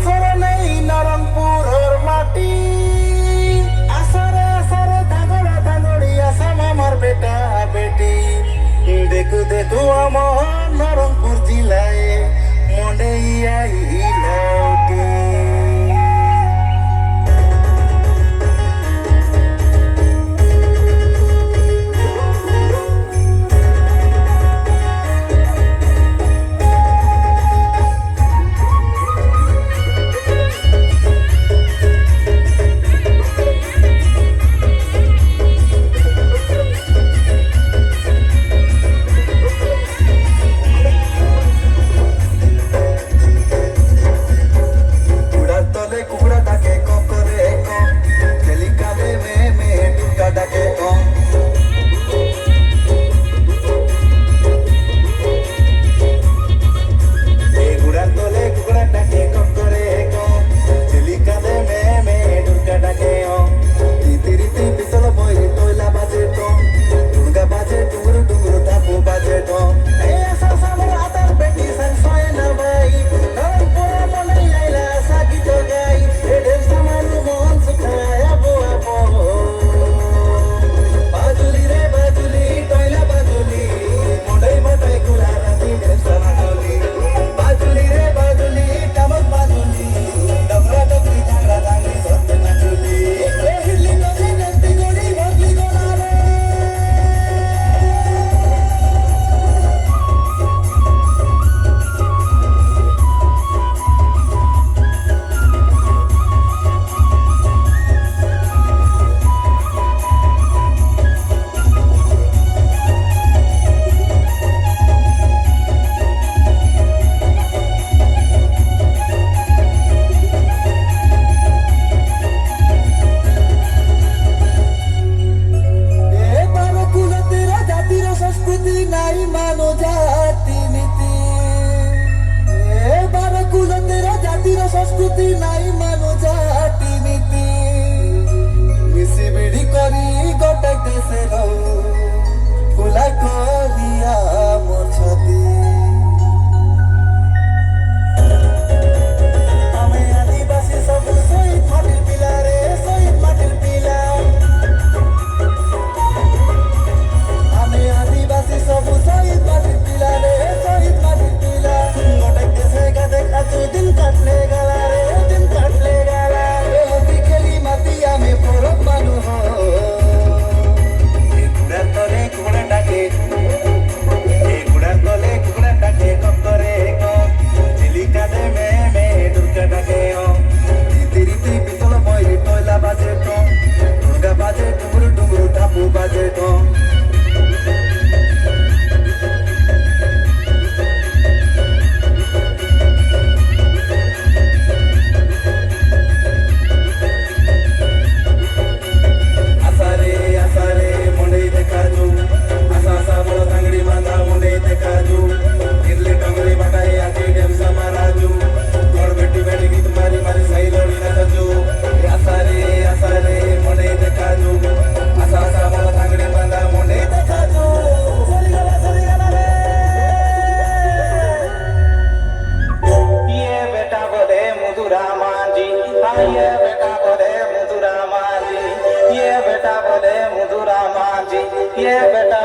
আসরে নেই নরমপুরের মাটি, আসরে আসরে ধাঁধড়া ধাঁধড়ি আসা মামার বেটা বেটি। দেখু দেখু আমার নরমপুর জেলায় মনে আইলাউটি। সংস্কৃতি নাই মানো জাতি নীতি, মিশি বিড়ি করি গোটা দেশের খোলা করিয়া মোর ছতি। আমি আদিবাসী সব শহীদ মাটির পিলা রে, শহীদ মাটির পিলা। আমি আদিবাসী সব শহীদ মাটির পিলা রে, শহীদ মাটির পিলা। গোটা দেশে গাদে খাতু দিন কাটলে গেলা রে, দিন কাটলে গেলা। হকি খেলি মাতি আমি পরব মানুষ, ঘোড়ার তলে ঘোড়া ডাকে, ঘোড়ার তলে ঘোড়া ডাকে কক করে কক। চিলিকা দে মে মে দুর্গা ডাকে রীতি রীতি পিতল ময়ূরী টয়লা বাজে টং, দুর্গা বাজে ডুমরু ডুমরু ঢাপু বাজে টং। ये बेटा बोले मधुरा मांझी, ये बेटा बोले मधुरा मांझी, ये बेटा